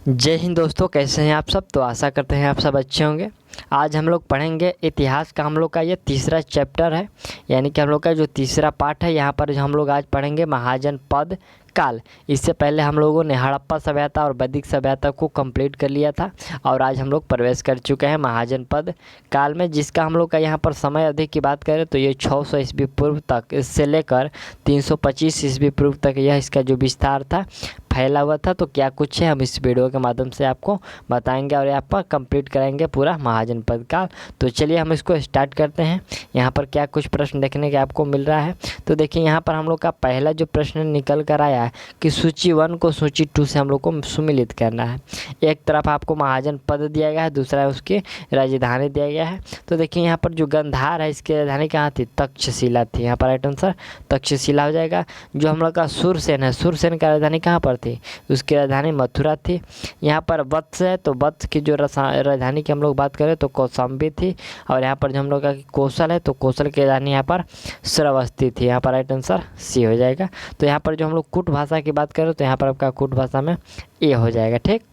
जय हिंद दोस्तों, कैसे हैं आप सब। तो आशा करते हैं आप सब अच्छे होंगे। आज हम लोग पढ़ेंगे इतिहास का। हम लोग का ये तीसरा चैप्टर है, यानी कि हम लोग का जो तीसरा पार्ट है। यहाँ पर हम लोग आज पढ़ेंगे महाजनपद काल। इससे पहले हम लोगों ने हड़प्पा सभ्यता और वैदिक सभ्यता को कंप्लीट कर लिया था और आज हम लोग प्रवेश कर चुके हैं महाजनपद काल में, जिसका हम लोग का यहाँ पर समय अवधि की बात करें तो ये 600 ईस्वी पूर्व तक, इससे लेकर 325 ईस्वी पूर्व तक यह इसका जो विस्तार था, फैला हुआ था। तो क्या कुछ है हम इस वीडियो के माध्यम से आपको बताएंगे और यहाँ पर कंप्लीट कराएंगे पूरा महाजनपद काल। तो चलिए हम इसको स्टार्ट करते हैं। यहाँ पर क्या कुछ प्रश्न देखने के आपको मिल रहा है। तो देखिए यहाँ पर हम लोग का पहला जो प्रश्न निकल कर आया है कि सूची 1 को सूची 2 से हम लोग को सुमिलित करना है। एक तरफ आपको महाजनपद दिया गया है, दूसरा उसकी राजधानी दिया गया है। तो देखिए यहाँ पर जो गांधार है, इसकी राजधानी कहाँ थी? तक्षशिला थी। यहाँ पर राइट आंसर तक्षशिला हो जाएगा। जो हम लोग का सूरसेन है, सूरसेन की राजधानी कहाँ पर थी? उसकी राजधानी मथुरा थी। यहाँ पर वत्स है, तो वत्स की जो राजधानी की हम लोग बात करें तो कौशाम्बी थी। और यहाँ पर जो हम लोग का कौशल है, तो कौशल की राजधानी यहाँ पर श्रावस्ती थी। यहाँ पर राइट आंसर सी हो जाएगा। तो यहाँ पर जो हम लोग कूट भाषा की बात करें तो यहाँ पर आपका कूट भाषा में ए हो जाएगा। ठीक।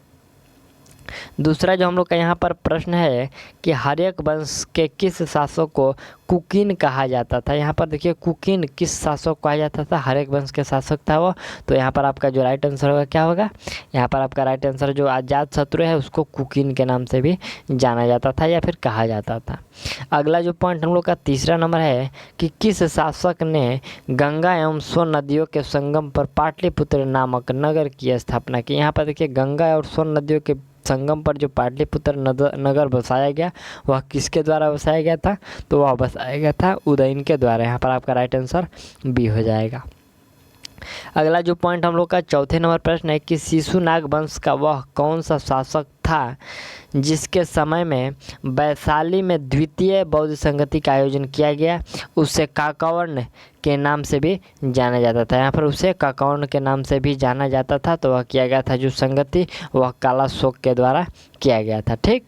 दूसरा जो हम लोग का यहाँ पर प्रश्न है कि हर्यक वंश के किस शासक को कुकिन कहा जाता था। यहाँ पर देखिए कुकिन किस शासक को कहा जाता था? हर्यक वंश के शासक था वो। तो यहाँ पर आपका जो राइट आंसर होगा क्या होगा? यहाँ पर आपका राइट आंसर जो अजात शत्रु है उसको कुकिन के नाम से भी जाना जाता था या फिर कहा जाता था। अगला जो पॉइंट हम लोग का तीसरा नंबर है कि किस शासक ने गंगा एवं सोन नदियों के संगम पर पाटलिपुत्र नामक नगर की स्थापना की। यहाँ पर देखिए गंगा और सोन नदियों के संगम पर जो पाटलिपुत्र नगर बसाया गया वह किसके द्वारा बसाया गया था? तो वह बसाया गया था उदयन के द्वारा। यहाँ पर आपका राइट आंसर बी हो जाएगा। अगला जो पॉइंट हम लोग का चौथे नंबर प्रश्न है कि शिशुनाग वंश का वह कौन सा शासक था जिसके समय में वैशाली में द्वितीय बौद्ध संगति का आयोजन किया गया? उसे काकवर्ण के नाम से भी जाना जाता था। यहाँ पर उसे काकवर्ण के नाम से भी जाना जाता था। तो वह किया गया था जो संगति, वह कालाशोक के द्वारा किया गया था। ठीक।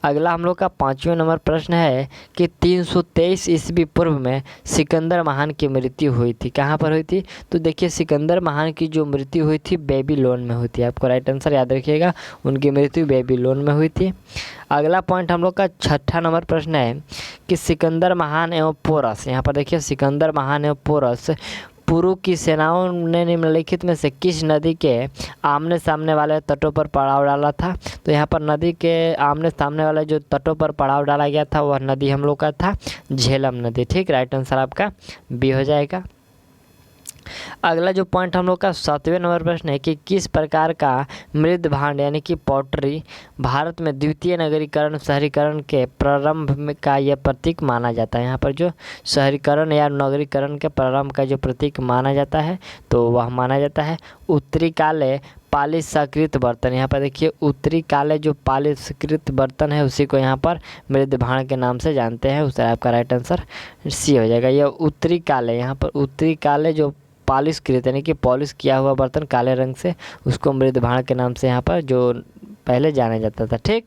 अगला हम लोग का पाँचवें नंबर प्रश्न है कि 323 ईस्वी पूर्व में सिकंदर महान की मृत्यु हुई थी। कहाँ पर हुई थी? तो देखिए सिकंदर महान की जो मृत्यु हुई थी बेबीलोन में हुई थी। आपको राइट आंसर याद रखिएगा, उनकी मृत्यु बेबीलोन में हुई थी। अगला पॉइंट हम लोग का छठा नंबर प्रश्न है कि सिकंदर महान एवं पोरस, यहाँ पर देखिए सिकंदर महान एवं पोरस पुरु की सेनाओं ने निम्नलिखित में से किस नदी के आमने सामने वाले तटों पर पड़ाव डाला था? तो यहाँ पर नदी के आमने सामने वाले जो तटों पर पड़ाव डाला गया था वह नदी हम लोग का था झेलम नदी। ठीक। राइट आंसर आपका बी हो जाएगा। अगला जो पॉइंट हम लोग का 7वें नंबर प्रश्न है कि किस प्रकार का मृद भांड यानी कि पॉटरी भारत में द्वितीय नगरीकरण शहरीकरण के प्रारंभ का यह प्रतीक माना जाता है? यहाँ पर जो शहरीकरण या नगरीकरण के प्रारंभ का जो प्रतीक माना जाता है तो वह माना जाता है उत्तरी काले पालिशकृत बर्तन। यहाँ पर देखिए उत्तरी काले जो पालिशकृत बर्तन है उसी को यहाँ पर मृद भांड के नाम से जानते हैं। उससे आपका राइट आंसर सी हो जाएगा। यह उत्तरी काले, यहाँ पर उत्तरी काले जो पालिशकृत यानी कि पॉलिश किया हुआ बर्तन काले रंग से, उसको मृद भांड के नाम से यहाँ पर जो पहले जाना जाता था। ठीक।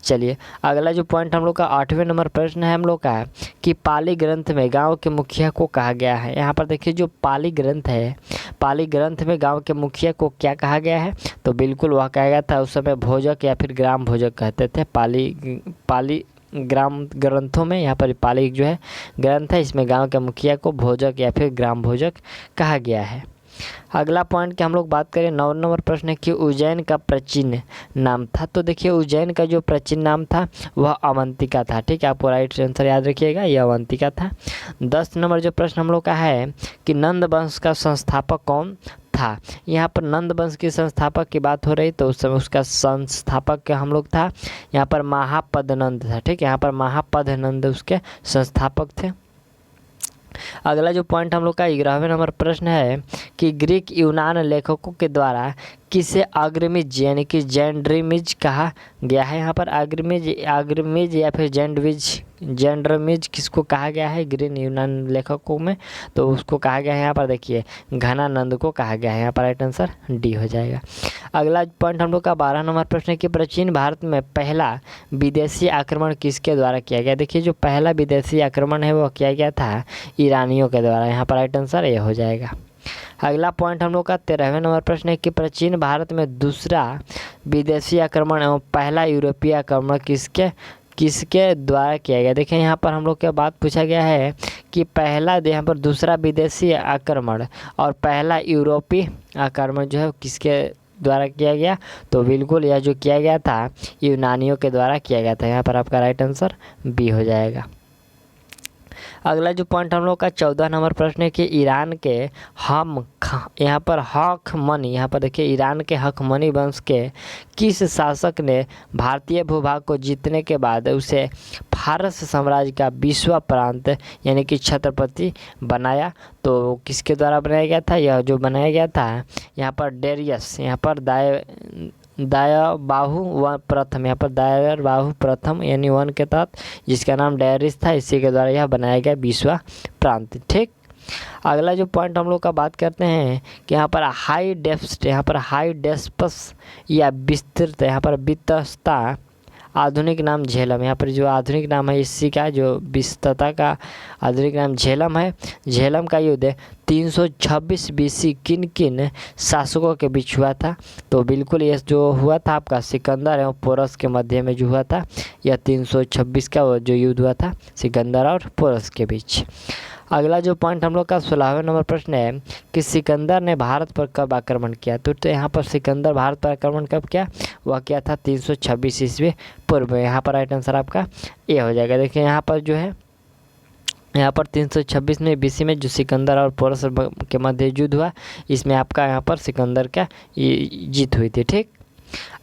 चलिए अगला जो पॉइंट हम लोग का 8वें नंबर प्रश्न है हम लोग का है कि पाली ग्रंथ में गांव के मुखिया को कहा गया है। यहाँ पर देखिए जो पाली ग्रंथ है, पाली ग्रंथ में गांव के मुखिया को क्या कहा गया है? तो बिल्कुल वह कहा गया था उस समय भोजक या फिर ग्राम भोजक कहते थे। पाली ग्राम ग्रंथों में यहाँ पर पाली जो है ग्रंथ है, इसमें गांव के मुखिया को भोजक या फिर ग्राम भोजक कहा गया है। अगला पॉइंट की हम लोग बात करें 9 नंबर प्रश्न है कि उज्जैन का प्राचीन नाम था। तो देखिए उज्जैन का जो प्राचीन नाम था वह अवंतिका था। ठीक है, आपको राइट आंसर याद रखिएगा, यह अवंतिका था। 10 नंबर जो प्रश्न हम लोग का है कि नंद वंश का संस्थापक कौन था? यहाँ पर नंद वंश के संस्थापक की बात हो रही तो उस समय उसका संस्थापक हम लोग था यहाँ पर महापदनंद था। ठीक। यहाँ पर महापदनंद उसके संस्थापक थे। अगला जो पॉइंट हम लोग का 11वें नंबर प्रश्न है कि ग्रीक यूनान लेखकों के द्वारा किसे अग्रमिज यानी कि जेंड्रिमिज कहा गया है? यहाँ पर अग्रमिज या फिर जेंड्रमिज किसको कहा गया है ग्रीक यूनान लेखकों में? तो उसको कहा गया है यहाँ पर देखिए घनानंद को कहा गया है। यहाँ पर राइट आंसर डी हो जाएगा। अगला पॉइंट हम लोग का 12 नंबर प्रश्न है कि प्राचीन भारत में पहला विदेशी आक्रमण किसके द्वारा किया गया? देखिए जो पहला विदेशी आक्रमण है वह किया गया था ईरानियों के द्वारा। यहाँ पर राइट आंसर ये हो जाएगा। अगला पॉइंट हम लोग का 13वें नंबर प्रश्न है कि प्राचीन भारत में दूसरा विदेशी आक्रमण एवं पहला यूरोपीय आक्रमण किसके द्वारा किया गया। देखिए यहाँ पर हम लोग क्या बात पूछा गया है कि पहला, यहाँ पर दूसरा विदेशी आक्रमण और पहला यूरोपीय आक्रमण जो है किसके द्वारा किया गया, तो बिल्कुल यह जो किया गया था यूनानियों के द्वारा किया गया था। यहाँ पर आपका राइट आंसर बी हो जाएगा। अगला जो पॉइंट हम लोग का 14 नंबर प्रश्न है कि ईरान के यहाँ पर हखमनी, यहाँ पर देखिए ईरान के हखमनी वंश के किस शासक ने भारतीय भूभाग को जीतने के बाद उसे फारस साम्राज्य का 20वां प्रांत यानी कि छत्रपति बनाया। तो किसके द्वारा बनाया गया था, यह जो बनाया गया था यहाँ पर डेरियस, यहाँ पर दायाबाहु प्रथम, यहाँ पर दायाबाहु प्रथम यानी 1 के तहत, जिसका नाम डेरियस था, इसी के द्वारा यह बनाया गया 20वां प्रांत। ठीक। अगला जो पॉइंट हम लोग का बात करते हैं कि यहाँ पर हाई डेस्पस या विस्तृत, यहाँ पर विस्तृतता, आधुनिक नाम झेलम, यहाँ पर जो आधुनिक नाम है इसी का जो विस्तृतता का आधुनिक नाम झेलम है। झेलम का युद्ध 326 BC किन शासकों के बीच हुआ था, तो बिल्कुल ये जो हुआ था आपका सिकंदर एवं पोरस के मध्य में जो हुआ था, यह 326 का जो युद्ध हुआ था सिकंदर और पोरस के बीच। अगला जो पॉइंट हम लोग का 16वें नंबर प्रश्न है कि सिकंदर ने भारत पर कब आक्रमण किया। तो यहाँ पर सिकंदर भारत पर आक्रमण कब किया, वह किया था 326 ईस्वी पूर्व में। यहाँ पर राइट आंसर आपका ए हो जाएगा। देखिए यहाँ पर जो है यहाँ पर 326 में BC में जो सिकंदर और पोरस के मध्य युद्ध हुआ, इसमें आपका यहाँ पर सिकंदर का जीत हुई थी। ठीक।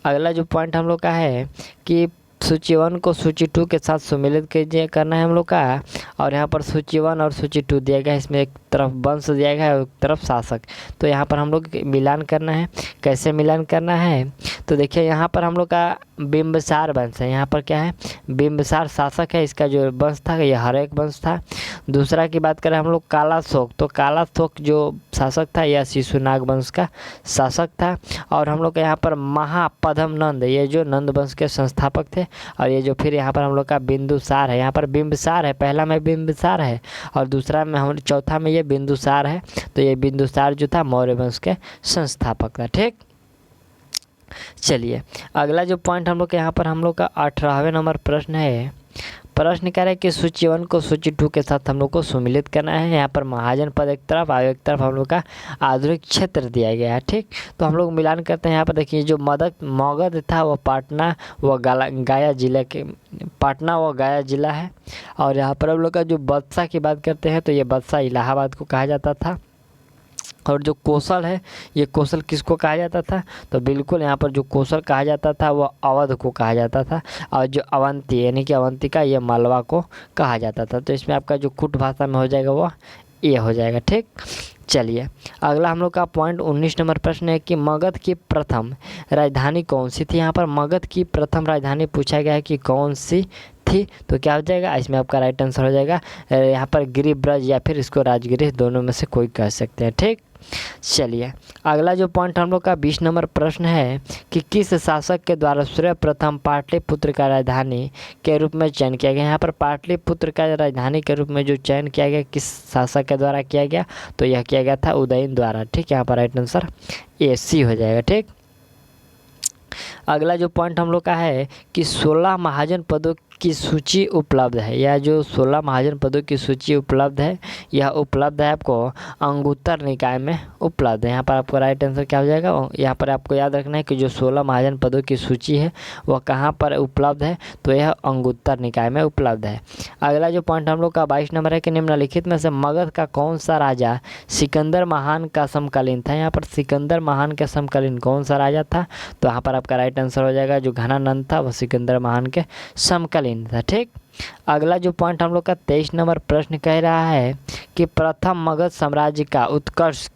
अगला जो पॉइंट हम लोग का है कि सूची 1 को सूची 2 के साथ सम्मिलित करना है हम लोग का, और यहाँ पर सूची 1 और सूची 2 दिया गया है, इसमें एक तरफ वंश दिया गया है और एक तरफ शासक। तो यहाँ पर हम लोग मिलान करना है। कैसे मिलान करना है, तो देखिए यहाँ पर हम लोग का बिंबिसार वंश है, यहाँ पर क्या है बिंबिसार शासक है, इसका जो वंश था यह हर्यक वंश था। दूसरा की बात करें हम लोग कालाशोक, तो कालाशोक जो शासक था यह शिशुनाग वंश का शासक था। और हम लोग का यहाँ पर महापद्म नंद, ये जो नंद वंश के संस्थापक थे। और ये जो फिर यहाँ पर हम लोग का बिंदुसार है, यहाँ पर बिंबिसार है, पहला में बिंबिसार है और दूसरा में हम चौथा में ये बिंदुसार है। तो ये बिंदुसार जो था मौर्य वंश के संस्थापक था। ठीक। चलिए अगला जो पॉइंट हम लोग के यहाँ पर हम लोग का 18वें नंबर प्रश्न है। प्रश्न कह रहा है कि सूची 1 को सूची 2 के साथ हम लोग को सम्मिलित करना है। यहाँ पर महाजन पद एक तरफ और एक तरफ हम लोग का आधुनिक क्षेत्र दिया गया है। ठीक। तो हम लोग मिलान करते हैं। यहाँ पर देखिए जो मगध था वह पाटना व गया जिला है। और यहाँ पर हम लोग का जो बदशाह की बात करते हैं तो ये बदशाह इलाहाबाद को कहा जाता था। और जो कौशल है, ये कौशल किसको कहा जाता था, तो बिल्कुल यहाँ पर जो कौशल कहा जाता था वह अवध को कहा जाता था। और जो अवंती यानी कि अवंतिका ये मालवा को कहा जाता था। तो इसमें आपका जो कुट भाषा में हो जाएगा वह ये हो जाएगा। ठीक। चलिए अगला हम लोग का पॉइंट 19 नंबर प्रश्न है कि मगध की प्रथम राजधानी कौन सी थी। यहाँ पर मगध की प्रथम राजधानी पूछा गया है कि कौन सी थी, तो क्या हो जाएगा, इसमें आपका राइट आंसर हो जाएगा यहाँ पर गिरिब्रज या फिर इसको राजगिरी, दोनों में से कोई कह सकते हैं। ठीक। चलिए अगला जो पॉइंट हम लोग का 20 नंबर प्रश्न है कि किस शासक के द्वारा सर्वप्रथम पाटलिपुत्र का राजधानी के रूप में चयन किया गया। यहाँ पर पाटलिपुत्र का राजधानी के रूप में जो चयन किया गया किस शासक के द्वारा किया गया, तो यह किया गया था उदयन द्वारा। ठीक। यहाँ पर राइट आंसर AC हो जाएगा। ठीक। अगला जो पॉइंट हम लोग का है कि 16 महाजन पदों की सूची उपलब्ध है। यह जो 16 महाजन पदों की सूची उपलब्ध है, यह उपलब्ध है आपको अंगुत्तर निकाय में उपलब्ध है। यहाँ पर आपको राइट आंसर क्या हो जाएगा, यहाँ पर आपको याद रखना है कि जो 16 महाजन पदों की सूची है वह कहाँ पर उपलब्ध है, तो यह अंगुत्तर निकाय में उपलब्ध है। अगला जो पॉइंट हम लोग का 22 नंबर है कि निम्नलिखित में से मगध का कौन सा राजा सिकंदर महान का समकालीन था। यहाँ पर सिकंदर महान का समकालीन कौन सा राजा था, तो यहाँ पर आपका राइट आंसर हो जाएगा जो घनानंद था वह सिकंदर महान के समकालीन था। ठीक। अगला जो पॉइंट हम लोग का 23 नंबर प्रश्न कह रहा है कि प्रथम मगध साम्राज्य का उत्कर्ष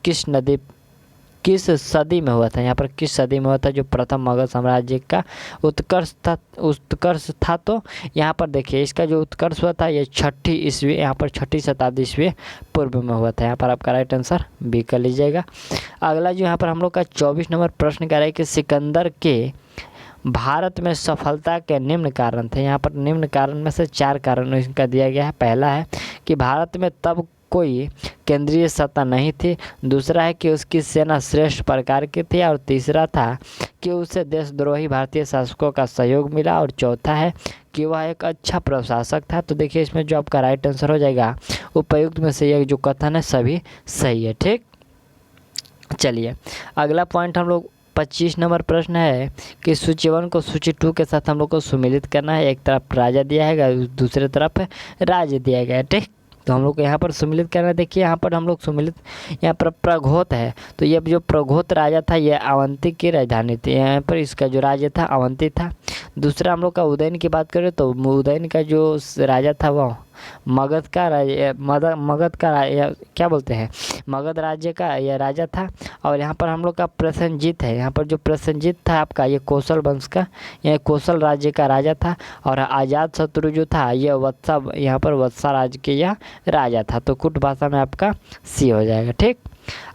किस सदी में हुआ था। यहाँ पर किस सदी में हुआ था जो प्रथम मगध साम्राज्य का उत्कर्ष था। तो यहाँ पर देखिए इसका जो उत्कर्ष हुआ था ये 6ठी ईस्वी, यहाँ पर 6ठी शताब्दी ईस्वी पूर्व में हुआ था। यहाँ पर आपका राइट आंसर बी कर लीजिएगा। अगला जो यहाँ पर हम लोग का 24 नंबर प्रश्न कह रहा है कि सिकंदर के भारत में सफलता के निम्न कारण थे। यहाँ पर निम्न कारण में से 4 कारण इसका दिया गया है। पहला है कि भारत में तब कोई केंद्रीय सत्ता नहीं थी, दूसरा है कि उसकी सेना श्रेष्ठ प्रकार की थी, और तीसरा था कि उसे देशद्रोही भारतीय शासकों का सहयोग मिला, और चौथा है कि वह एक अच्छा प्रशासक था। तो देखिए इसमें जो आपका राइट आंसर हो जाएगा उपयुक्त में से ये जो कथन है सभी सही है। ठीक, चलिए अगला पॉइंट हम लोग 25 नंबर प्रश्न है कि सूची 1 को सूची 2 के साथ हम लोग को सुमिलित करना है। एक तरफ राजा दिया है, दूसरे तरफ राज्य दिया गया है। ठीक, तो हम लोग को यहाँ पर सुमिलित करना है। देखिए यहाँ पर हम लोग सुमिलित, यहाँ पर प्रघोत है, तो ये जो प्रघोत राजा था ये अवंती की राजधानी थी। यहाँ पर इसका जो राज्य था अवंती था। दूसरा हम लोग का उदयन की बात करें तो उदयन का जो राजा था वो मगध का मगध का क्या बोलते हैं, मगध राज्य का यह राजा था। और यहाँ पर हम लोग का प्रसेनजीत है, यहाँ पर जो प्रसेनजीत था आपका ये कौशल वंश का, यह कौशल राज्य का राजा था। और अजात शत्रु जो था यह वत्सा, यहाँ पर वत्सा राज्य के यह राजा था। तो कुट भाषा में आपका सी हो जाएगा। ठीक,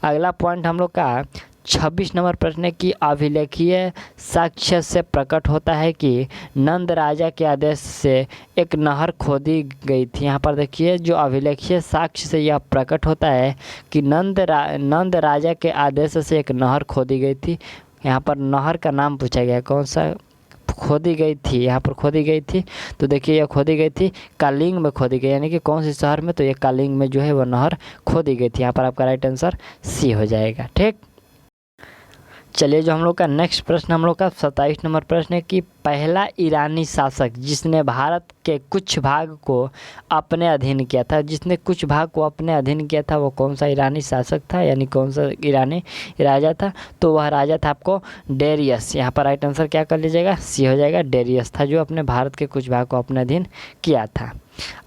अगला पॉइंट हम लोग का 26 नंबर प्रश्न की अभिलेखीय साक्ष्य से प्रकट होता है कि नंद राजा के आदेश से एक नहर खोदी गई थी। यहाँ पर देखिए जो अभिलेखीय साक्ष्य से यह प्रकट होता है कि नंद राजा के आदेश से एक नहर खोदी गई थी। यहाँ पर नहर का नाम पूछा गया, कौन सा खोदी गई थी, यहाँ पर खोदी गई थी। तो देखिए यह खोदी गई थी कालिंग में खोदी गई, यानी कि कौन से शहर में, तो ये कालिंग में जो है वह नहर खोदी गई थी। यहाँ पर आपका राइट आंसर सी हो जाएगा। ठीक, चलिए जो हम लोग का नेक्स्ट प्रश्न हम लोग का 27 नंबर प्रश्न है कि पहला ईरानी शासक जिसने भारत के कुछ भाग को अपने अधीन किया था, जिसने कुछ भाग को अपने अधीन किया था वो कौन सा ईरानी शासक था, यानी कौन सा ईरानी राजा था, तो वह राजा था आपको डेरियस। यहाँ पर राइट आंसर क्या कर लीजिएगा, सी हो जाएगा। डेरियस था जो अपने भारत के कुछ भाग को अपने अधीन किया था।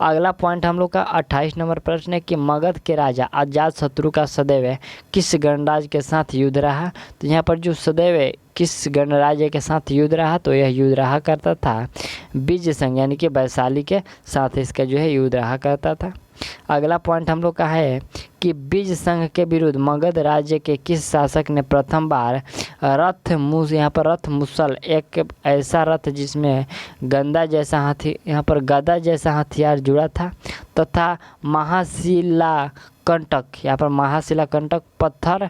अगला पॉइंट हम लोग का 28 नंबर प्रश्न है कि मगध के राजा अजातशत्रु का सदैव किस गणराज्य के साथ युद्ध रहा। तो यहाँ पर जो सदैव किस गणराज्य के साथ युद्ध रहा, तो यह युद्ध रहा करता था बीज संघ यानी कि वैशाली के साथ इसका जो है युद्ध रहा करता था। अगला पॉइंट हम लोग का है कि बीज संघ के विरुद्ध मगध राज्य के किस शासक ने प्रथम बार यहाँ पर रथ मुसल, एक ऐसा रथ जिसमें गदा जैसा हथियार जुड़ा था, तथा महाशिला कंटक, यहाँ पर महाशिला कंटक पत्थर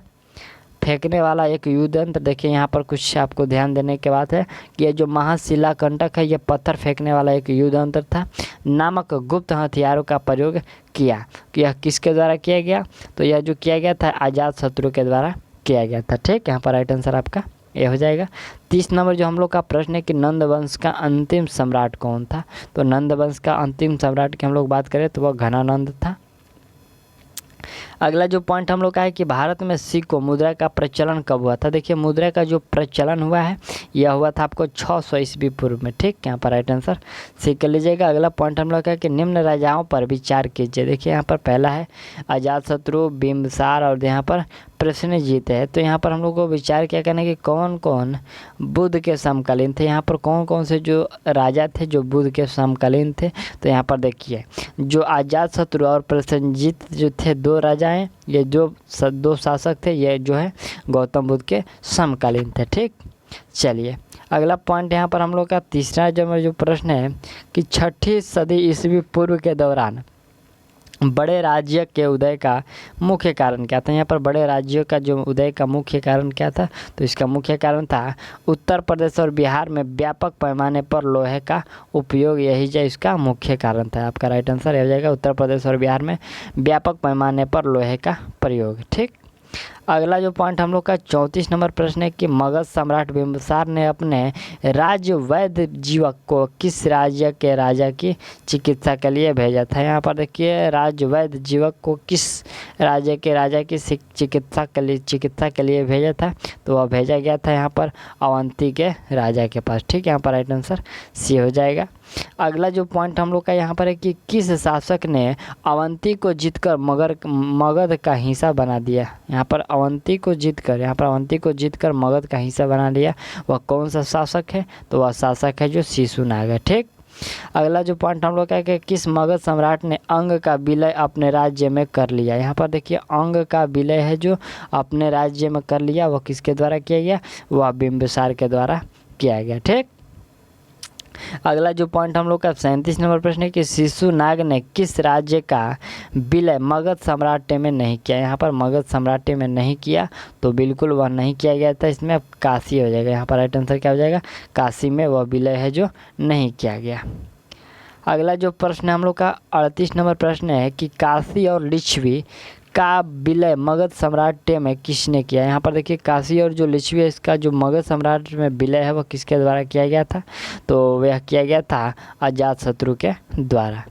फेंकने वाला एक युद्ध यंत्र। देखिए यहाँ पर कुछ आपको ध्यान देने के बात है कि ये जो महाशिला कंटक है ये पत्थर फेंकने वाला एक युद्ध यंत्र था, नामक गुप्त हथियारों का प्रयोग किया। यह किसके द्वारा किया गया, तो यह जो किया गया था अजातशत्रु के द्वारा किया गया था। ठीक, यहाँ पर राइट आंसर आपका ये हो जाएगा। 30 नंबर जो हम लोग का प्रश्न है कि नंद वंश का अंतिम सम्राट कौन था। तो नंद वंश का अंतिम सम्राट की हम लोग बात करें तो वह घनानंद था। अगला जो पॉइंट हम लोग का है कि भारत में सिक्कों मुद्रा का प्रचलन कब हुआ था। देखिए मुद्रा का जो प्रचलन हुआ है यह हुआ था आपको 600 ईस्वी पूर्व में। ठीक, यहाँ पर राइट आंसर सीख कर लीजिएगा। अगला पॉइंट हम लोग का है कि निम्न राजाओं पर विचार कीजिए। देखिए यहाँ पर पहला है अजातशत्रु, बिंबिसार और यहाँ पर प्रसेनजीत है। तो यहाँ पर हम लोग को विचार क्या करना है कि कौन कौन बुद्ध के समकालीन थे, यहाँ पर कौन कौन से जो राजा थे जो बुद्ध के समकालीन थे। तो यहाँ पर देखिए जो अजातशत्रु और प्रसेनजीत जो थे दो राजा हैं, ये जो दो शासक थे ये जो है गौतम बुद्ध के समकालीन थे। ठीक, चलिए अगला पॉइंट यहाँ पर हम लोग का तीसरा जो प्रश्न है कि 6ठी सदी ईस्वी पूर्व के दौरान बड़े राज्य के उदय का मुख्य कारण क्या था। यहाँ पर बड़े राज्यों का जो उदय का मुख्य कारण क्या था, तो इसका मुख्य कारण था उत्तर प्रदेश और बिहार में व्यापक पैमाने पर लोहे का उपयोग, यही जो इसका मुख्य कारण था। आपका राइट आंसर हो जाएगा उत्तर प्रदेश और बिहार में व्यापक पैमाने पर लोहे का प्रयोग। ठीक, अगला जो पॉइंट हम लोग का 34 नंबर प्रश्न है कि मगध सम्राट बिंबिसार ने अपने राज्य वैद्य जीवक को किस राज्य के राजा की चिकित्सा के लिए भेजा था। यहाँ पर देखिए राज्य वैद्य जीवक को किस राज्य के राजा की चिकित्सा के लिए भेजा था, तो वह भेजा गया था यहाँ पर अवंती के राजा के पास। ठीक, यहाँ पर राइट आंसर सी हो जाएगा। अगला जो पॉइंट हम लोग का यहाँ पर है कि किस शासक ने अवंती को जीतकर मगध का हिस्सा बना दिया। यहाँ पर अवंती को जीतकर मगध का हिस्सा बना लिया, वह कौन सा शासक है, तो वह शासक है जो शिशुनाग है। ठीक, अगला जो पॉइंट हम लोग का है कि किस मगध सम्राट ने अंग का विलय अपने राज्य में कर लिया। यहाँ पर देखिए अंग का विलय है जो अपने राज्य में कर लिया, वह किसके द्वारा किया गया, वह बिंबिसार के द्वारा किया गया। ठीक, अगला जो पॉइंट हम लोग का 37 नंबर प्रश्न है कि शिशुनाग ने किस राज्य का विलय मगध साम्राज्य में नहीं किया। यहाँ पर मगध साम्राज्य में नहीं किया, तो बिल्कुल वह नहीं किया गया था, इसमें अब काशी हो जाएगा। यहाँ पर राइट आंसर क्या हो जाएगा, काशी में वह विलय है जो नहीं किया गया। अगला जो प्रश्न हम लोग का 38 नंबर प्रश्न है कि काशी और लिच्छवी का विलय मगध साम्राज्य में किसने किया। यहाँ पर देखिए काशी और जो लिच्छवी है इसका जो मगध साम्राज्य में विलय है वह किसके द्वारा किया गया था, तो वह किया गया था अजातशत्रु के द्वारा।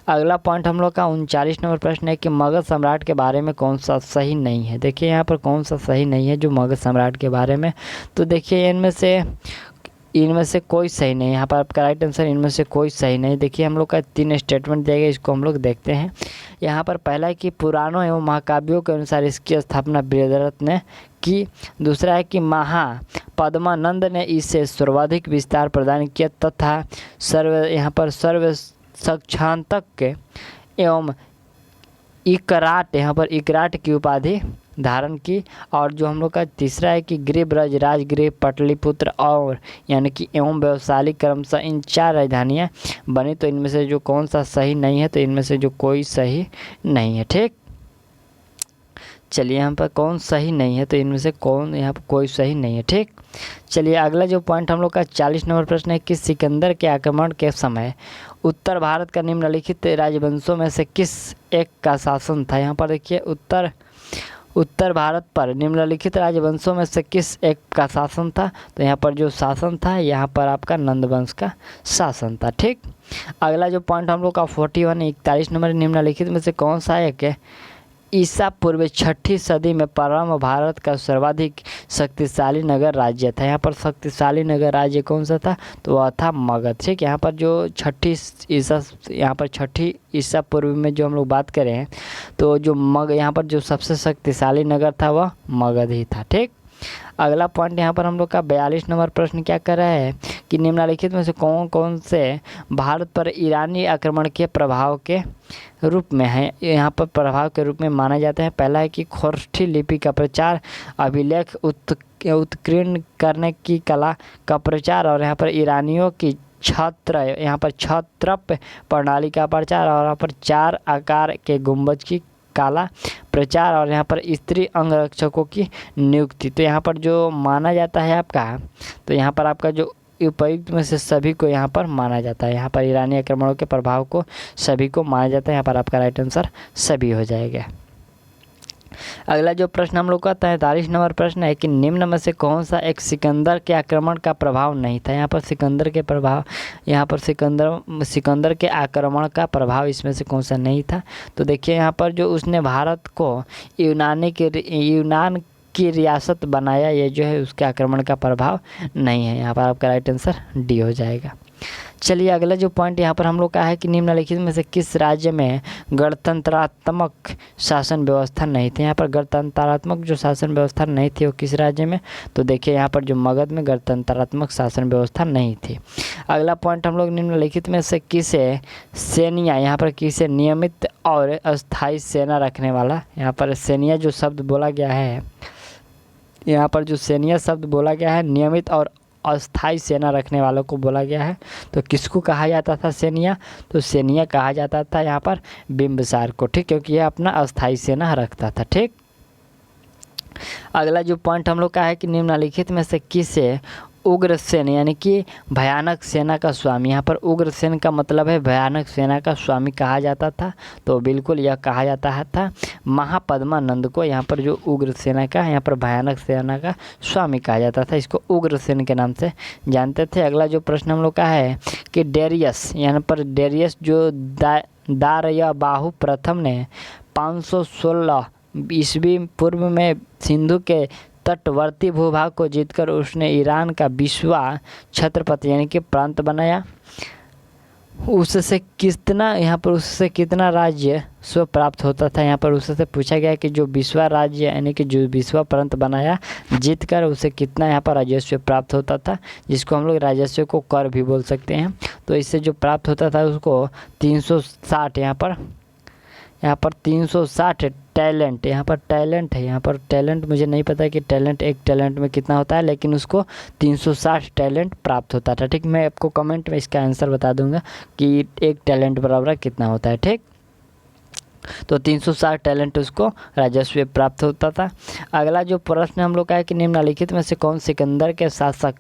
अगला पॉइंट हम लोग का 39 नंबर प्रश्न है कि मगध सम्राट के बारे में कौन सा सही नहीं है। देखिए यहाँ पर कौन सा सही नहीं है जो मगध सम्राट के बारे में, तो देखिए इनमें से कोई सही नहीं। यहाँ पर आपका राइट आंसर इनमें से कोई सही नहीं। देखिए हम लोग का 3 स्टेटमेंट दिया गया, इसको हम लोग देखते हैं। यहाँ पर पहला है कि पुराणों एवं महाकाव्यों के अनुसार इसकी स्थापना बृहद्रथ ने की। दूसरा है कि महापद्मानंद ने इसे सर्वाधिक विस्तार प्रदान किया तथा सर्व साक्षांतक एवं इकराट की उपाधि धारण की। और जो हम लोग का तीसरा है कि गृह ब्रज राजगृह पटलिपुत्र और यानी कि एवं व्यवसायिक क्रमशः इन 4 राजधानियाँ बनी। तो इनमें से जो कौन सा सही नहीं है, तो इनमें से जो कोई सही नहीं है। ठीक, चलिए यहाँ पर कौन सही नहीं है, तो इनमें से कौन यहाँ पर कोई सही नहीं है। ठीक, चलिए अगला जो पॉइंट हम लोग का 40 नंबर प्रश्न है कि सिकंदर के आक्रमण के समय उत्तर भारत का निम्नलिखित राजवंशों में से किस एक का शासन था। यहाँ पर देखिए उत्तर भारत पर निम्नलिखित राजवंशों में से किस एक का शासन था, तो यहाँ पर जो शासन था यहाँ पर आपका नंद वंश का शासन था। ठीक, अगला जो पॉइंट हम लोग का 41 नंबर निम्नलिखित में से कौन सा एक है ईसा पूर्व 6ठी सदी में परम भारत का सर्वाधिक शक्तिशाली नगर राज्य था। यहाँ पर शक्तिशाली नगर राज्य कौन सा था, तो वह था मगध। ठीक, यहाँ पर जो 6ठी ईसा पूर्व में जो हम लोग बात करें हैं, तो जो यहाँ पर जो सबसे शक्तिशाली नगर था वह मगध ही था। ठीक, अगला पॉइंट यहाँ पर हम लोग का 42 नंबर प्रश्न क्या कर रहा है कि निम्नलिखित में से कौन कौन से भारत पर ईरानी आक्रमण के प्रभाव के रूप में है, यहाँ पर प्रभाव के रूप में माना जाता है। पहला है कि खोरठी लिपि का प्रचार, अभिलेख उत्कीर्ण करने की कला का प्रचार, और यहाँ पर ईरानियों की छत्रप प्रणाली का प्रचार, और यहाँ पर 4 आकार के गुंबज की काला प्रचार, और यहाँ पर स्त्री अंगरक्षकों की नियुक्ति। तो यहाँ पर जो माना जाता है आपका, तो यहाँ पर आपका जो उपयुक्त में से सभी को यहाँ पर माना जाता है। यहाँ पर ईरानी आक्रमणों के प्रभाव को सभी को माना जाता है। यहाँ पर आपका राइट आंसर सभी हो जाएगा। अगला जो प्रश्न हम लोग का 43 नंबर प्रश्न है कि निम्न में से कौन सा एक सिकंदर के आक्रमण का प्रभाव नहीं था। यहाँ पर सिकंदर सिकंदर के आक्रमण का प्रभाव इसमें से कौन सा नहीं था, तो देखिए यहाँ पर जो उसने भारत को यूनान की रियासत बनाया, ये जो है उसके आक्रमण का प्रभाव नहीं है। यहाँ पर आपका राइट आंसर डी हो जाएगा। चलिए अगला जो पॉइंट यहाँ पर हम लोग का है कि निम्नलिखित में से किस राज्य में गणतंत्रात्मक शासन व्यवस्था नहीं थी। यहाँ पर गणतंत्रात्मक जो शासन व्यवस्था नहीं थी वो किस राज्य में, तो देखिए यहाँ पर जो मगध में गणतंत्रात्मक शासन व्यवस्था नहीं थी। अगला पॉइंट हम लोग निम्नलिखित में से किसे सेनिया, यहाँ पर किसे नियमित और अस्थायी सेना रखने वाला, यहाँ पर सेनिया जो शब्द बोला गया है, यहाँ पर जो सेनिया शब्द बोला गया है नियमित और अस्थाई सेना रखने वालों को बोला गया है। तो किसको कहा जाता था सेनिया, तो सेनिया कहा जाता था यहाँ पर बिंबिसार को। ठीक, क्योंकि यह अपना अस्थाई सेना रखता था। ठीक, अगला जो पॉइंट हम लोग का है कि निम्नलिखित में से किसे उग्रसेन यानी कि भयानक सेना का स्वामी, यहाँ पर उग्रसेन का मतलब है भयानक सेना का स्वामी कहा जाता था, तो बिल्कुल यह कहा जाता था महापद्मानंद को। यहाँ पर जो उग्रसेना का यहाँ पर भयानक सेना का स्वामी कहा जाता था, इसको उग्रसेन के नाम से जानते थे। अगला जो प्रश्न हम लोग का है कि डेरियस, यहाँ पर डेरियस जो दारयाबाहु प्रथम ने 516 ईस्वी पूर्व में सिंधु के तटवर्ती भूभाग को जीतकर उसने ईरान का 20वां छत्रपति यानी कि प्रांत बनाया। उससे कितना राज्य स्व प्राप्त होता था। यहाँ पर उससे पूछा गया कि जो 20वां राज्य यानी कि जो 20वां प्रांत बनाया जीतकर उसे कितना यहाँ पर राजस्व प्राप्त होता था, जिसको हम लोग राजस्व को कर भी बोल सकते हैं। तो इससे जो प्राप्त होता था उसको 360 यहाँ पर 360 टैलेंट, यहाँ पर टैलेंट है, यहाँ पर टैलेंट मुझे नहीं पता कि टैलेंट एक टैलेंट में कितना होता है, लेकिन उसको 360 टैलेंट प्राप्त होता था। ठीक, मैं आपको कमेंट में इसका आंसर बता दूंगा कि एक टैलेंट बराबर कितना होता है। ठीक, तो 360 टैलेंट उसको राजस्व प्राप्त होता था। अगला जो प्रश्न हम लोग का है कि निम्नलिखित में से कौन सिकंदर के शासक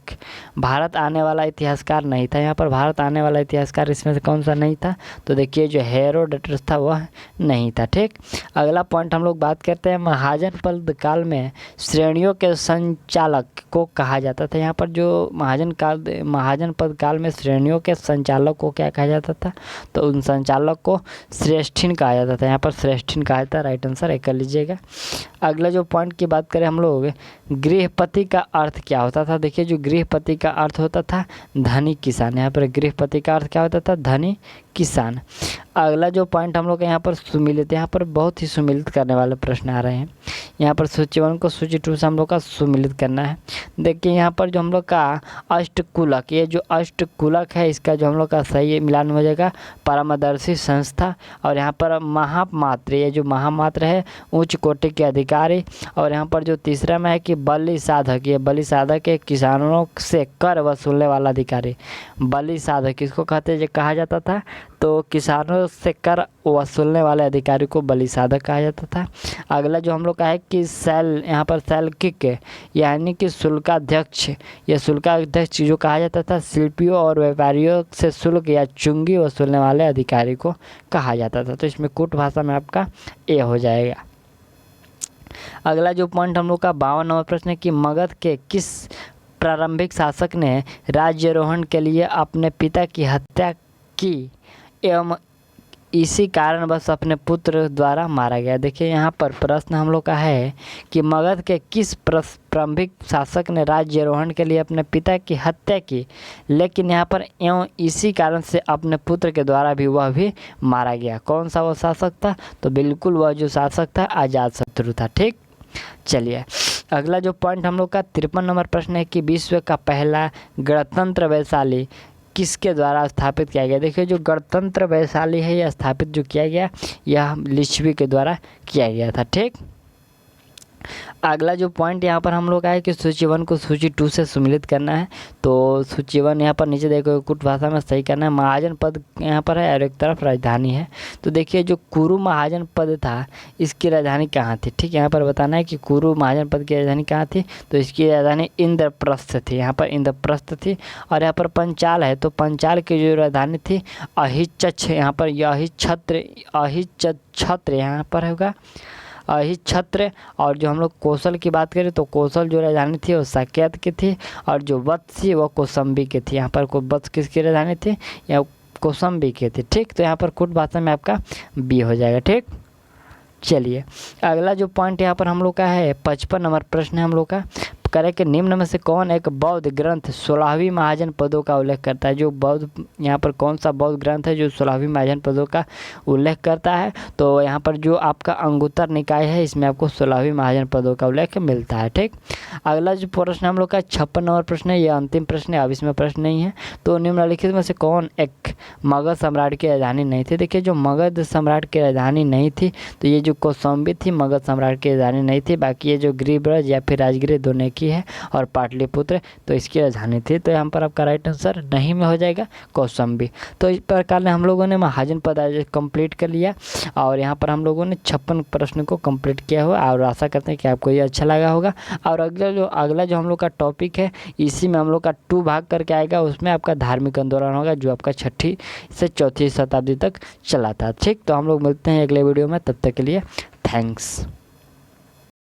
भारत आने वाला इतिहासकार नहीं था। यहाँ पर भारत आने वाला इतिहासकार इसमें से कौन सा नहीं था, तो देखिए जो हेरोडोटस था वह नहीं था। ठीक, अगला पॉइंट हम लोग बात करते हैं महाजनपद काल में श्रेणियों के संचालक को कहा जाता था। यहाँ पर जो महाजनपद काल में श्रेणियों के संचालक को क्या कहा जाता था, तो उन संचालक को श्रेष्ठीन कहा जाता था। यहाँ पर श्रेष्ठीन कहा था, राइट आंसर एक कर लीजिएगा। अगला जो पॉइंट की बात करें हम लोग, गृहपति का अर्थ क्या होता था। देखिए जो गृहपति का अर्थ होता था धनी किसान। यहाँ पर गृहपति का अर्थ क्या होता था, धनी किसान। अगला जो पॉइंट हम लोग यहाँ पर सुमिलित, यहाँ पर बहुत ही सुमिलित करने वाले प्रश्न आ रहे हैं। यहाँ पर सूची 1 को सूची 2 से हम लोग का सुमिलित करना है। देखिए यहाँ पर जो हम लोग का अष्टकुलक, ये जो अष्टकुलक है इसका जो हम लोग का सही मिलान हो जाएगा परमदर्शी संस्था। और यहाँ पर महामात्र, ये जो महामात्र है उच्च कोटि के अधिकारी। और यहाँ पर जो तीसरा में है कि बलि साधक, ये बलि साधक है किसानों से कर वसूलने वाला अधिकारी। बलि साधक इसको कहते हैं, कहा जाता था, तो किसानों से कर वसूलने वाले अधिकारी को बलि साधक कहा जाता था। अगला जो हम लोग का है कि शैल, यहाँ पर शैल्किक यानी कि शुल्काध्यक्ष, यह शुल्काध्यक्ष जो कहा जाता था शिल्पियों और व्यापारियों से शुल्क या चुंगी वसूलने वाले अधिकारी को कहा जाता था। तो इसमें कूट भाषा में आपका ए हो जाएगा। अगला जो पॉइंट हम लोग का 52वां प्रश्न है कि मगध के किस प्रारंभिक शासक ने राज्यारोहण के लिए अपने पिता की हत्या की एवं इसी कारणवश अपने पुत्र द्वारा मारा गया। देखिए यहाँ पर प्रश्न हम लोग का है कि मगध के किस प्रारंभिक शासक ने राज्यारोहण के लिए अपने पिता की हत्या की, लेकिन यहाँ पर एवं इसी कारण से अपने पुत्र के द्वारा भी वह भी मारा गया। कौन सा वो शासक था, तो बिल्कुल वह जो शासक था अजातशत्रु था। ठीक, चलिए अगला जो पॉइंट हम लोग का 53 नंबर प्रश्न है कि विश्व का पहला गणतंत्र वैशाली किसके द्वारा स्थापित किया गया। देखिए जो गणतंत्र वैशाली है यह स्थापित जो किया गया यह लिच्छवी के द्वारा किया गया था। ठीक, अगला जो पॉइंट यहाँ पर हम लोग का है कि सूची 1 को सूची 2 से सुमिलित करना है। तो सूची 1 यहाँ पर नीचे देखो कुट भाषा में सही करना है। महाजन पद यहाँ पर है और एक तरफ राजधानी है। तो देखिए जो कुरु महाजन पद था इसकी राजधानी कहाँ थी। ठीक, यहाँ पर बताना है कि कुरु महाजन पद की राजधानी कहाँ थी, तो इसकी राजधानी इंद्रप्रस्थ थी। यहाँ पर इंद्रप्रस्थ थी। और यहाँ पर पंचाल है, तो पंचाल की जो राजधानी थी अहिच्छत्र, यहाँ पर अहिच्छत्र यहाँ पर होगा अहिच्छत्र। और जो हम लोग कौशल की बात करें तो कौशल जो राजधानी थी वो साकेत की थी। और जो वत्स वो कौसंबी की थी। यहाँ पर वत्स किसकी राजधानी थी, या कौसंबी की थी। ठीक, तो यहाँ पर कुट भाषा में आपका बी हो जाएगा। ठीक, चलिए अगला जो पॉइंट यहाँ पर हम लोग का है 55 नंबर प्रश्न है हम लोग का, करें कि निम्न में से कौन एक बौद्ध ग्रंथ 16वीं महाजन पदों का उल्लेख करता है। जो बौद्ध, यहाँ पर कौन सा बौद्ध ग्रंथ है जो 16वीं महाजन पदों का उल्लेख करता है, तो यहाँ पर जो आपका अंगुत्तर निकाय है इसमें आपको 16वीं महाजन पदों का उल्लेख मिलता है। ठीक, अगला जो प्रश्न हम लोग का 56 नंबर प्रश्न है, ये अंतिम प्रश्न है, अब इसमें प्रश्न नहीं है। तो निम्नलिखित में से कौन एक मगध सम्राट की राजधानी नहीं थी। देखिए जो मगध सम्राट की राजधानी नहीं थी तो ये जो कौसंबी थी मगध सम्राट की राजधानी नहीं थी। बाकी ये जो गिरिब्रज या फिर राजगिर दोनों की है और पाटलिपुत्र तो इसकी राजधानी थी। तो यहाँ पर आपका राइट आंसर नहीं में हो जाएगा कौसंबी। तो इस प्रकार हम लोगों ने महाजन पद कंप्लीट कर लिया और यहाँ पर हम लोगों ने 56 प्रश्न को कंप्लीट किया हुआ और आशा करते हैं कि आपको ये अच्छा लगा होगा। और अगला जो हम लोग का टॉपिक है इसी में हम लोग का 2 भाग करके आएगा, उसमें आपका धार्मिक आंदोलन होगा जो आपका 6ठी से 4थी शताब्दी तक चला था। ठीक, तो हम लोग मिलते हैं अगले वीडियो में, तब तक के लिए थैंक्स।